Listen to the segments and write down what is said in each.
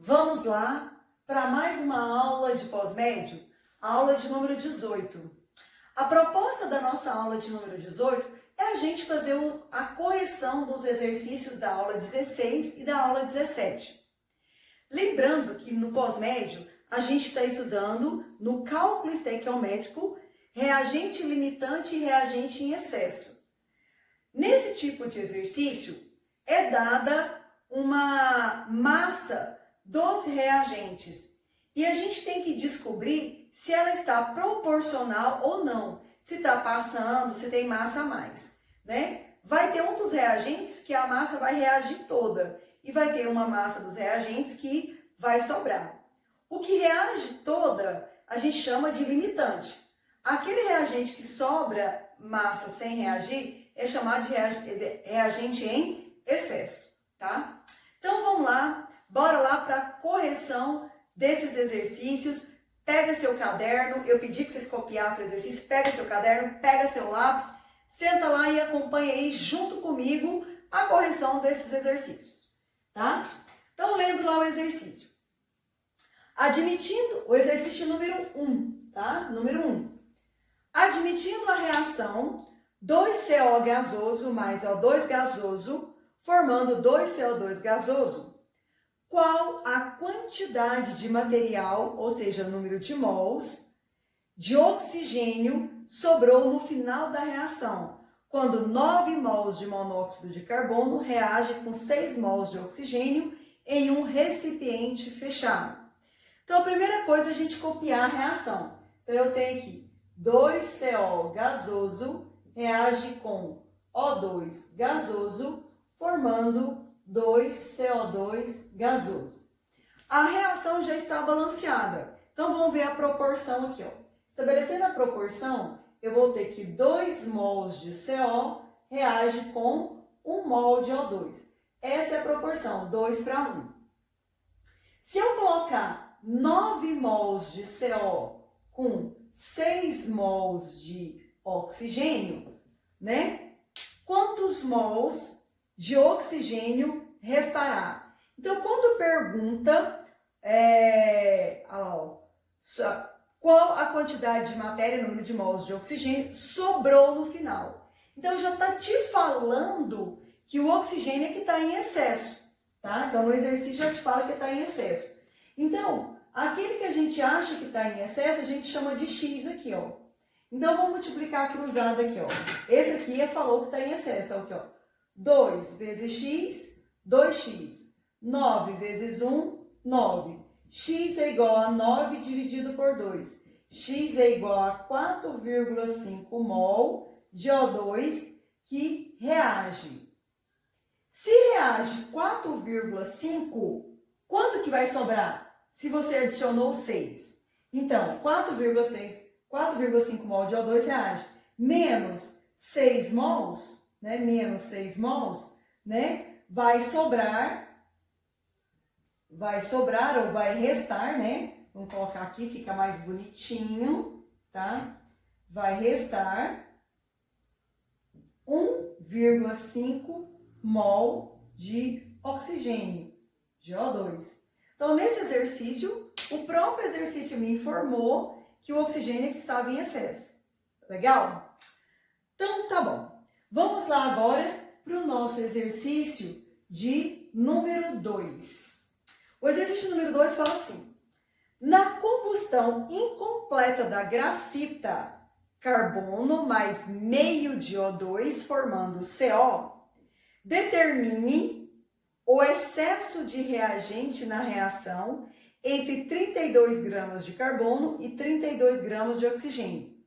Vamos lá para mais uma aula de pós-médio, a aula de número 18. A proposta da nossa aula de número 18 é a gente fazer a correção dos exercícios da aula 16 e da aula 17. Lembrando que no pós-médio a gente está estudando no cálculo estequiométrico reagente limitante e reagente em excesso. Nesse tipo de exercício é dada uma massa dos reagentes e a gente tem que descobrir se ela está proporcional ou não, se está passando, se tem massa a mais, né? Vai ter um dos reagentes que a massa vai reagir toda e vai ter uma massa dos reagentes que vai sobrar. O que reage toda a gente chama de limitante. Aquele reagente que sobra massa sem reagir é chamado de reagente em excesso, tá? Então vamos lá, bora lá para a correção desses exercícios. Pega seu caderno, eu pedi que vocês copiassem o exercício, pega seu caderno, pega seu lápis, senta lá e acompanha aí junto comigo a correção desses exercícios, tá? Então lendo lá o exercício. Admitindo, o exercício número 1, tá? Número 1. Admitindo a reação 2CO gasoso mais O2 gasoso, formando 2CO2 gasoso, qual a quantidade de material, ou seja, número de mols, de oxigênio sobrou no final da reação, quando 9 mols de monóxido de carbono reage com 6 mols de oxigênio em um recipiente fechado. Então, a primeira coisa é a gente copiar a reação. Então, eu tenho aqui 2CO gasoso reage com O2 gasoso, formando 2CO2 gasoso. A reação já está balanceada. Então, vamos ver a proporção aqui, ó. Estabelecendo a proporção, eu vou ter que 2 mols de CO reage com 1 mol de O2. Essa é a proporção, 2 para 1. Se eu colocar 9 mols de CO com 6 mols de oxigênio, né? Quantos mols de oxigênio restará? Então, quando pergunta qual a quantidade de matéria, número de mols de oxigênio sobrou no final. Então, já está te falando que o oxigênio é que está em excesso, tá? Então, no exercício já te fala que está em excesso. Então, aquele que a gente acha que está em excesso, a gente chama de X aqui, ó. Então, vamos multiplicar cruzado aqui, ó. Esse aqui falou que está em excesso, tá aqui, ó. 2 vezes X, 2X. 9 vezes 1, 9. X é igual a 9 dividido por 2. X é igual a 4,5 mol de O2 que reage. Se reage 4,5, quanto que vai sobrar? Se você adicionou 6. Então, 4,5 mol de O2 reage. Menos 6 mols, né? Menos 6 mols, né? Vai sobrar ou vai restar, né? Vamos colocar aqui, fica mais bonitinho, tá? Vai restar 1,5 mol de oxigênio, de O2. Então, nesse exercício, o próprio exercício me informou que o oxigênio é que estava em excesso. Legal? Então, tá bom. Vamos lá agora para o nosso exercício de número 2. O exercício número 2 fala assim: na combustão incompleta da grafita, carbono mais meio de O2 formando CO, determine o excesso de reagente na reação entre 32 gramas de carbono e 32 gramas de oxigênio,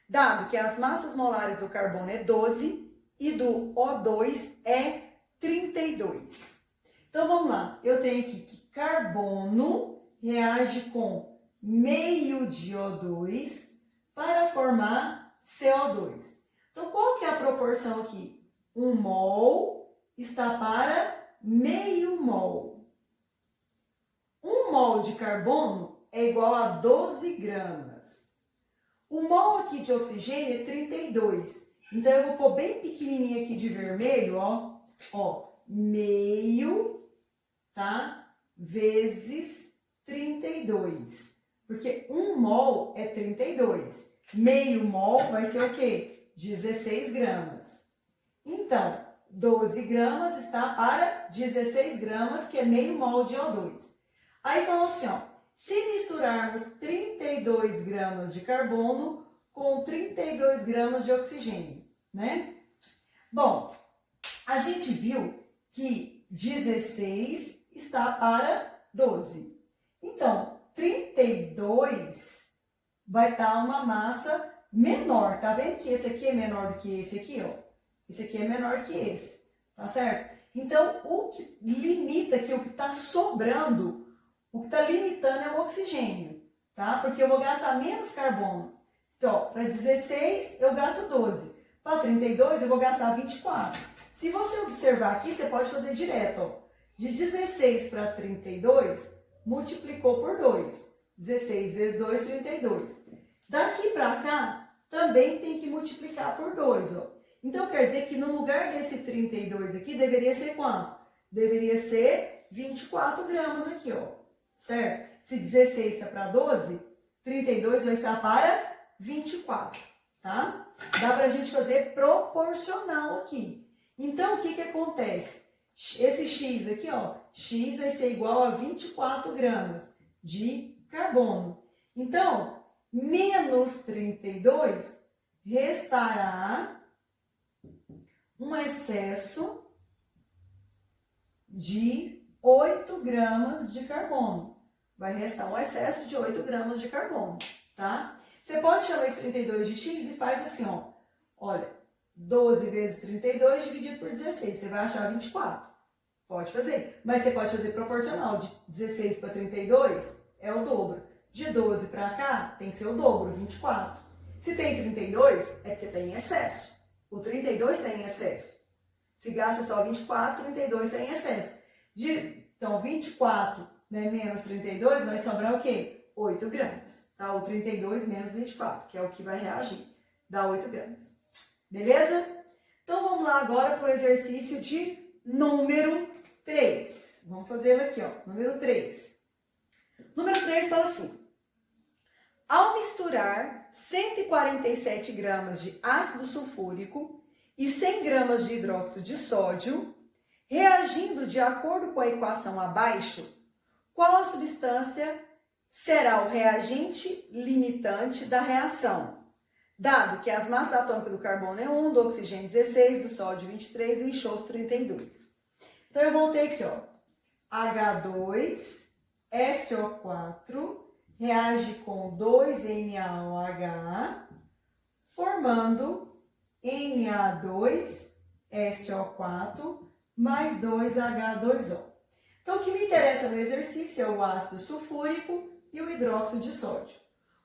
dado que as massas molares do carbono é 12 e do O2 é 32. Então, vamos lá. Eu tenho aqui que carbono reage com meio de O2 para formar CO2. Então, qual que é a proporção aqui? 1 mol está para meio mol. 1 mol de carbono é igual a 12 gramas. O mol aqui de oxigênio é 32. Então, eu vou pôr bem pequenininho aqui de vermelho, ó. Ó, meio, tá? vezes 32. Porque 1 mol é 32. Meio mol vai ser o quê? 16 gramas. Então, 12 gramas está para 16 gramas, que é meio mol de O2. Aí falou assim, ó, se misturarmos 32 gramas de carbono com 32 gramas de oxigênio, né? Bom, a gente viu que 16 está para 12. Então, 32 vai estar uma massa menor. Tá vendo que esse aqui é menor do que esse aqui, ó? Esse aqui é menor que esse, tá certo? Então, o que limita aqui, o que está sobrando, o que está limitando é o oxigênio, tá? Porque eu vou gastar menos carbono. Então, para 16 eu gasto 12. Para 32 eu vou gastar 24. Se você observar aqui, você pode fazer direto, ó. De 16 para 32, multiplicou por 2. 16 vezes 2, 32. Daqui para cá, também tem que multiplicar por 2, ó. Então, quer dizer que no lugar desse 32 aqui, deveria ser quanto? Deveria ser 24 gramas aqui, ó. Certo? Se 16 está para 12, 32 vai estar para 24, tá? Dá para a gente fazer proporcional aqui. Então, o que acontece? Esse X aqui, ó, X vai ser igual a 24 gramas de carbono. Então, menos 32 restará um excesso de 8 gramas de carbono. Vai restar um excesso de 8 gramas de carbono, tá? Você pode chamar esse 32 de x e faz assim, ó. Olha, 12 vezes 32 dividido por 16. Você vai achar 24. Pode fazer. Mas você pode fazer proporcional. De 16 para 32 é o dobro. De 12 para cá tem que ser o dobro, 24. Se tem 32, é porque tem excesso. O 32 tem excesso. Se gasta só 24, 32 tem excesso. Então, 24, né, menos 32 vai sobrar o quê? 8 gramas. Tá? O 32 menos 24, que é o que vai reagir. Dá 8 gramas. Beleza? Então, vamos lá agora para o exercício de número 3. Vamos fazê-lo aqui, ó. Número 3. Número 3 fala assim. Ao misturar 147 gramas de ácido sulfúrico e 100 gramas de hidróxido de sódio, reagindo de acordo com a equação abaixo, qual a substância será o reagente limitante da reação? Dado que as massas atômicas do carbono é 1, do oxigênio 16, do sódio 23 e do enxofre 32. Então, eu voltei aqui, ó. H2SO4 reage com 2NaOH, formando Na2SO4 mais 2H2O. Então, o que me interessa no exercício é o ácido sulfúrico e o hidróxido de sódio.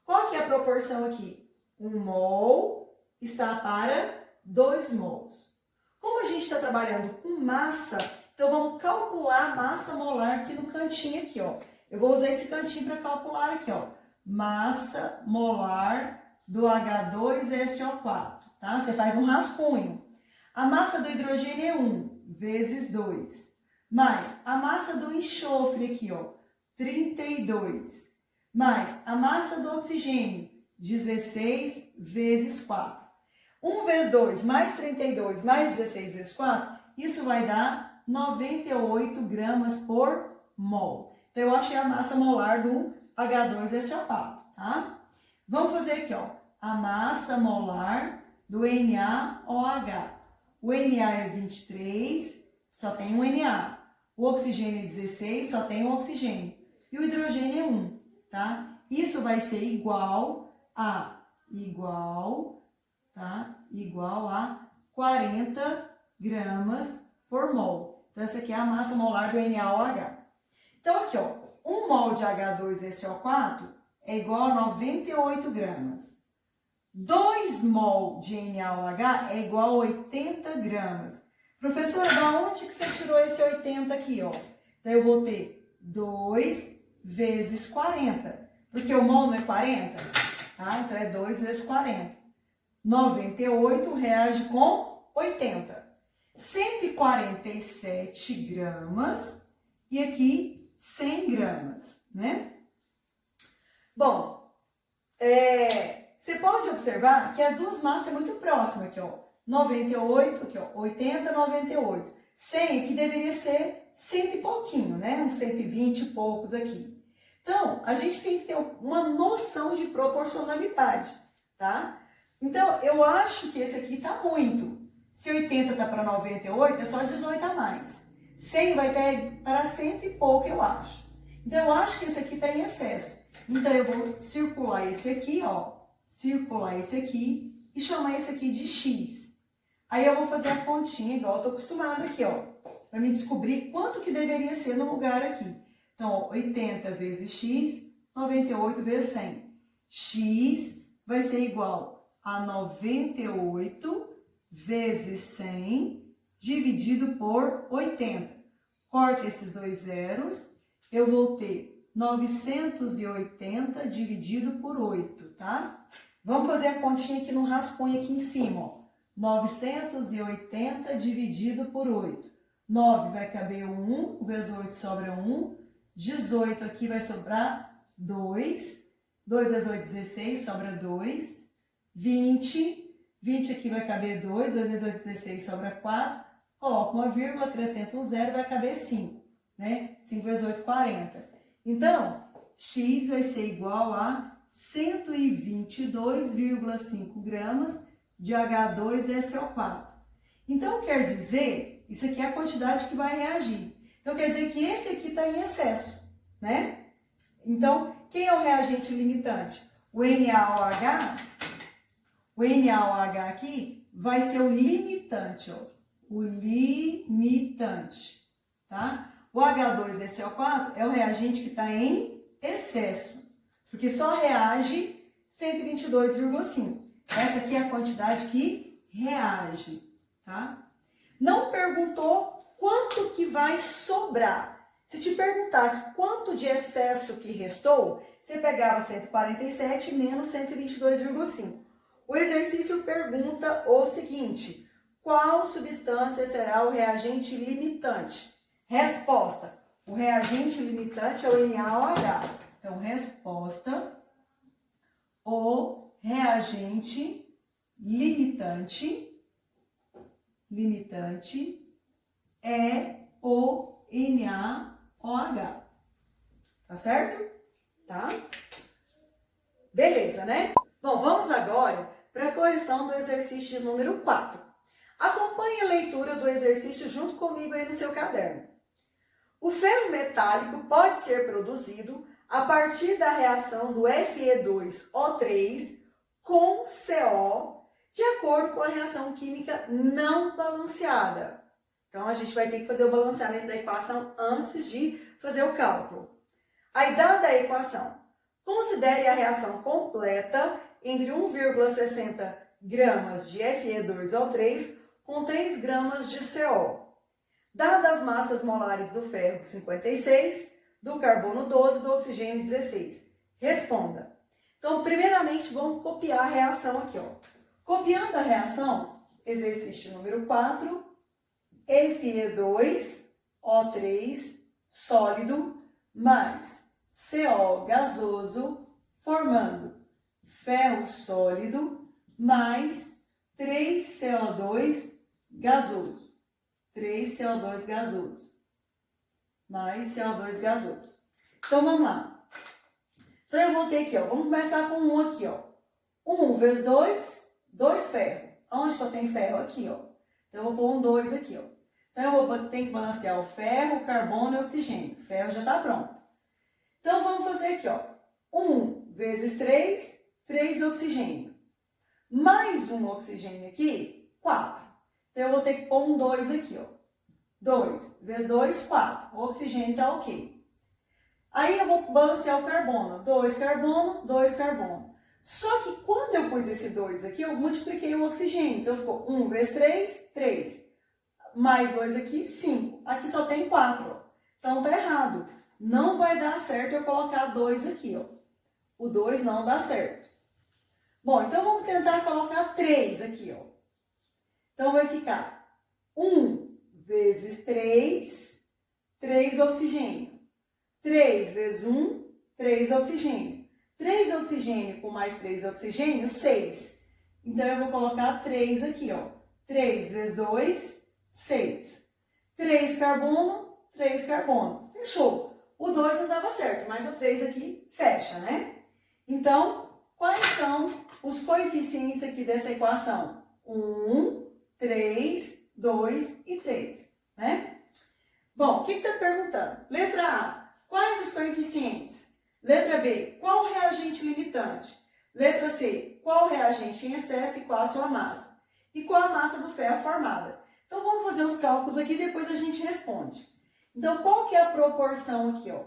Qual que é a proporção aqui? 1 mol está para 2 mols. Como a gente está trabalhando com massa, então vamos calcular a massa molar aqui no cantinho aqui, ó. Eu vou usar esse cantinho para calcular aqui, ó. Massa molar do H2SO4, tá? Você faz um rascunho. A massa do hidrogênio é 1 vezes 2, mais a massa do enxofre aqui, ó, 32, mais a massa do oxigênio, 16 vezes 4. 1 vezes 2 mais 32 mais 16 vezes 4, isso vai dar 98 gramas por mol. Então, eu achei a massa molar do H2SO4, tá? Vamos fazer aqui, ó, a massa molar do NaOH. O Na é 23, só tem um Na. O oxigênio é 16, só tem um oxigênio. E o hidrogênio é 1, tá? Isso vai ser igual a 40 gramas por mol. Então, essa aqui é a massa molar do NaOH. Então, aqui, ó, 1 mol de H2SO4 é igual a 98 gramas. 2 mol de NaOH é igual a 80 gramas. Professora, da onde que você tirou esse 80 aqui, ó? Então, eu vou ter 2 vezes 40. Porque o mol não é 40, tá? Então, é 2 vezes 40. 98 reage com 80. 147 gramas. E aqui, 100 gramas, né? Bom, você pode observar que as duas massas são muito próximas aqui, ó. 98, aqui, ó, 80, 98. 100 aqui deveria ser 100 e pouquinho, né? Uns 120 e poucos aqui. Então, a gente tem que ter uma noção de proporcionalidade, tá? Então, eu acho que esse aqui tá muito. Se 80 tá para 98, é só 18 a mais. 100 vai ter para 100 e pouco, eu acho. Então, eu acho que esse aqui tá em excesso. Então, eu vou circular esse aqui, ó. Circular esse aqui e chamar esse aqui de X. Aí, eu vou fazer a continha, igual eu tô acostumada aqui, ó. Para me descobrir quanto que deveria ser no lugar aqui. Então, ó, 80 vezes X, 98 vezes 100. X vai ser igual a 98 vezes 100 dividido por 80. Corta esses dois zeros, eu vou ter 980 dividido por 8, tá? Vamos fazer a continha aqui no rascunho aqui em cima, ó. 980 dividido por 8. 9 vai caber 1, vezes 8 sobra 1. 18 aqui vai sobrar 2. 2 vezes 8, 16, sobra 2. 20. 20 aqui vai caber 2. 2 vezes 8, 16, sobra 4. Coloco uma vírgula, acrescento um zero, vai caber 5. Né? 5 vezes 8, 40. Então, X vai ser igual a 122,5 gramas de H2SO4. Então, quer dizer, isso aqui é a quantidade que vai reagir. Então, quer dizer que esse aqui está em excesso, né? Então, quem é o reagente limitante? O NaOH, o NaOH aqui vai ser o limitante, ó. O limitante, tá? O H2SO4 é o reagente que está em excesso, porque só reage 122,5. Essa aqui é a quantidade que reage, tá? Não perguntou quanto que vai sobrar. Se te perguntasse quanto de excesso que restou, você pegava 147 menos 122,5. O exercício pergunta o seguinte: qual substância será o reagente limitante? Resposta: o reagente limitante é o NaOH. Então, resposta: o reagente limitante é o NaOH. Tá certo? Tá? Beleza, né? Bom, vamos agora para a correção do exercício de número 4. Acompanhe a leitura do exercício junto comigo aí no seu caderno. O ferro metálico pode ser produzido a partir da reação do Fe2O3 com CO de acordo com a reação química não balanceada. Então, a gente vai ter que fazer o balanceamento da equação antes de fazer o cálculo. Aí, dada a equação, considere a reação completa entre 1,60 gramas de Fe2O3 com 3 gramas de CO. Dadas as massas molares do ferro 56, do carbono 12 e do oxigênio 16. Responda. Então, primeiramente, vamos copiar a reação aqui, ó. Copiando a reação, exercício número 4, Fe2O3 sólido mais CO gasoso, formando ferro sólido mais 3CO2 gasoso. 3CO2 gasoso. Mais CO2 gasoso. Então, vamos lá. Então, eu vou ter aqui, ó. Vamos começar com 1 aqui, ó. 1 vezes 2, 2 ferro. Onde que eu tenho ferro? Aqui, ó. Então, eu vou pôr um 2 aqui, ó. Então, eu vou ter que balancear o ferro, o carbono e o oxigênio. O ferro já está pronto. Então, vamos fazer aqui, ó. 1 vezes 3, 3 oxigênio. Mais um oxigênio aqui, 4. Então, eu vou ter que pôr um 2 aqui, ó. 2 vezes 2, 4. O oxigênio está ok. Aí, eu vou balancear o carbono. 2 carbono, 2 carbono. Só que quando eu pus esse 2 aqui, eu multipliquei o oxigênio. Então, ficou 1 vezes 3, 3. Mais 2 aqui, 5. Aqui só tem 4, ó. Então, tá errado. Não vai dar certo eu colocar 2 aqui, ó. O 2 não dá certo. Bom, então vamos tentar colocar 3 aqui, ó. Então, vai ficar 1 vezes 3, 3 oxigênio. 3 vezes 1, 3 oxigênio. 3 oxigênio com mais 3 oxigênio, 6. Então, eu vou colocar 3 aqui, ó. 3 vezes 2, 6. 3 carbono, 3 carbono. Fechou. O 2 não dava certo, mas o 3 aqui fecha, né? Então, quais são os coeficientes aqui dessa equação? 1, 3, 2 e 3, né? Bom, o que está perguntando? Letra A, quais os coeficientes? Letra B, qual o reagente limitante? Letra C, qual o reagente em excesso e qual a sua massa? E qual a massa do ferro formada? Então, vamos fazer os cálculos aqui e depois a gente responde. Então, qual que é a proporção aqui, ó?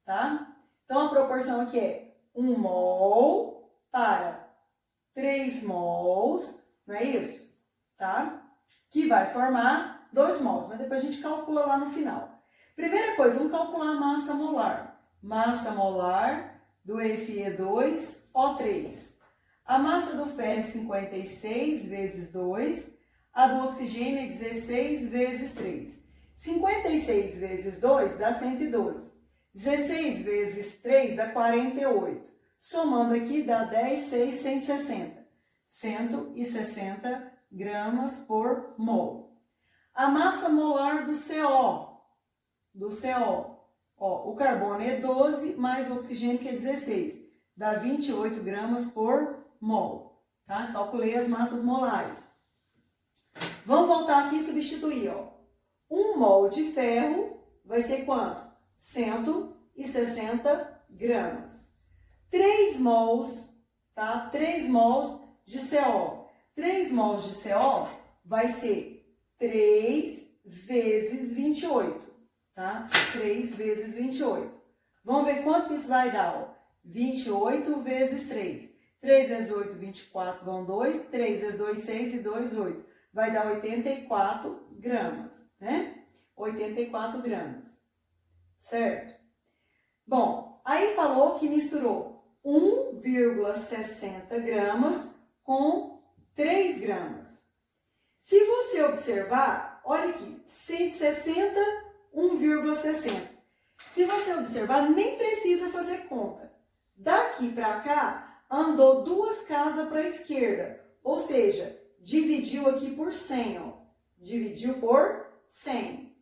Tá? Então, a proporção aqui é 1 mol para 3 mols, não é isso? Tá? Que vai formar 2 mols, mas depois a gente calcula lá no final. Primeira coisa, vamos calcular a massa molar. Massa molar do Fe2O3. A massa do ferro é 56 vezes 2, a do oxigênio é 16 vezes 3. 56 vezes 2 dá 112. 16 vezes 3 dá 48. Somando aqui dá 10, 6, 160. 160 gramas por mol. A massa molar do CO. Ó, o carbono é 12 mais o oxigênio que é 16. Dá 28 gramas por mol. Tá? Calculei as massas molares. Vamos voltar aqui e substituir, ó. 1 mol de ferro vai ser quanto? 160 gramas. 3 mols, tá? 3 mols de CO. 3 mols de CO vai ser 3 vezes 28, tá? 3 vezes 28. Vamos ver quanto que isso vai dar, ó. 28 vezes 3. 3 vezes 8, 24, vão 2. 3 vezes 2, 6 e 2, 8. Vai dar 84 gramas, né? 84 gramas, certo? Bom, aí falou que misturou 1,60 gramas com 3 gramas. Se você observar, olha aqui, 160, 1,60. Se você observar, nem precisa fazer conta. Daqui para cá, andou 2 casas para a esquerda, ou seja, dividiu aqui por 100, ó. Dividiu por 100.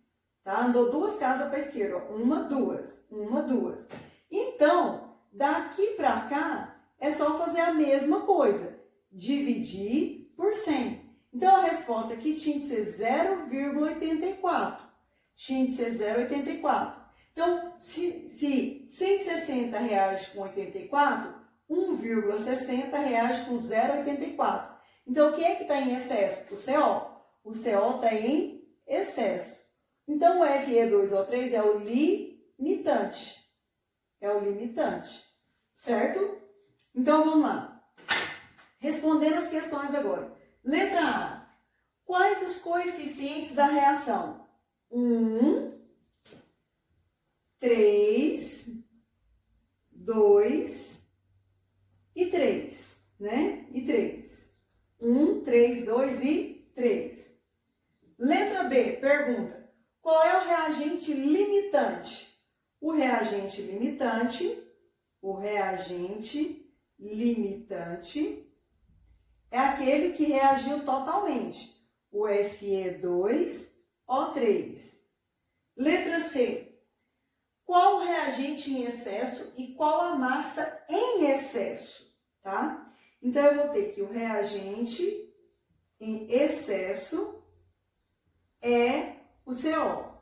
Tá? Andou 2 casas para a esquerda, ó. 1, 2, 1, 2. Então, daqui para cá, é só fazer a mesma coisa. Dividir por 100. Então, a resposta aqui tinha de ser 0,84. Tinha de ser 0,84. Então, se 160 reage com 84, 1,60 reage com 0,84. Então, quem é que está em excesso? O CO. O CO está em excesso. Então, o Fe2O3 é o limitante. É o limitante. Certo? Então, vamos lá. Respondendo as questões agora. Letra A. Quais os coeficientes da reação? 1, 3, 2 e 3, né? E 3. 1, 3, 2 e 3. Letra B, pergunta. Qual é o reagente limitante? O reagente limitante é aquele que reagiu totalmente. O Fe2O3. Letra C. Qual o reagente em excesso e qual a massa em excesso, tá? Então, eu vou ter que o reagente em excesso é o CO.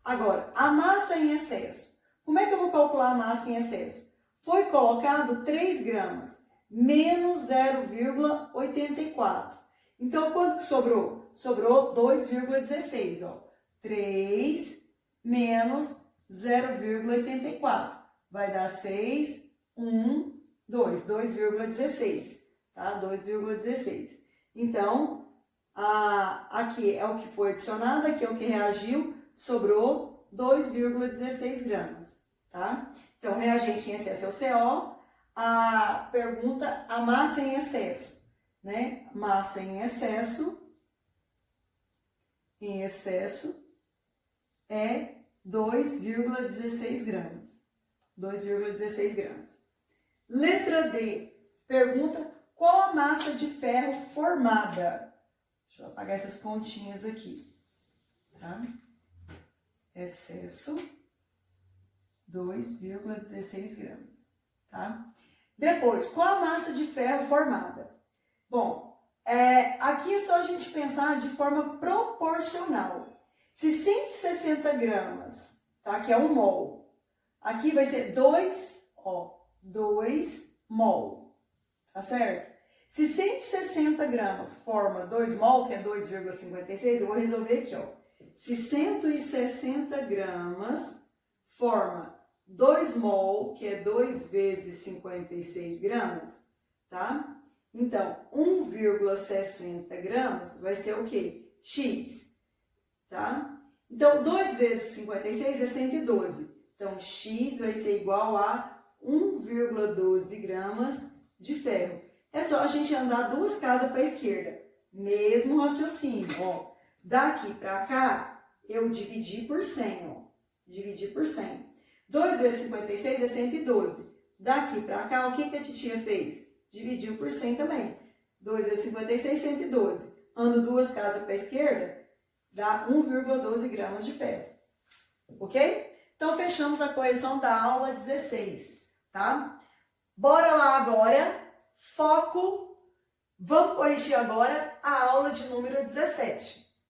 Agora, a massa em excesso. Como é que eu vou calcular a massa em excesso? Foi colocado 3 gramas, menos 0,84. Então, quanto que sobrou? Sobrou 2,16, ó. 3 menos 0,84. Vai dar 6, 1, 2. 2,16, tá? 2,16. Então, aqui é o que foi adicionado, aqui é o que reagiu, sobrou 2,16 gramas, tá? Então, reagente em excesso é o CO. A pergunta, a massa em excesso, né? Massa em excesso é 2,16 gramas. 2,16 gramas. Letra D. Pergunta qual a massa de ferro formada. Deixa eu apagar essas pontinhas aqui. Tá? Excesso, 2,16 gramas. Tá? Depois, qual a massa de ferro formada? Bom, aqui é só a gente pensar de forma proporcional. Se 160 gramas, tá? Que é 1 mol, aqui vai ser 2 mol, tá certo? Se 160 gramas forma 2 mol, que é 2,56, eu vou resolver aqui, ó. Se 160 gramas forma 2 mol, que é 2 vezes 56 gramas, tá? Então, 1,60 gramas vai ser o quê? X, tá? Então, 2 vezes 56 é 112. Então, X vai ser igual a 1,12 gramas de ferro. É só a gente andar 2 casas para a esquerda. Mesmo raciocínio, ó. Daqui para cá, eu dividi por 100, ó. Dividi por 100. 2 vezes 56 é 112. Daqui para cá, o que a titia fez? Dividiu por 100 também. 2 vezes 56, 112. Ando 2 casas para a esquerda, dá 1,12 gramas de ferro. Ok? Então, fechamos a correção da aula 16, tá? Bora lá agora. Foco. Vamos corrigir agora a aula de número 17.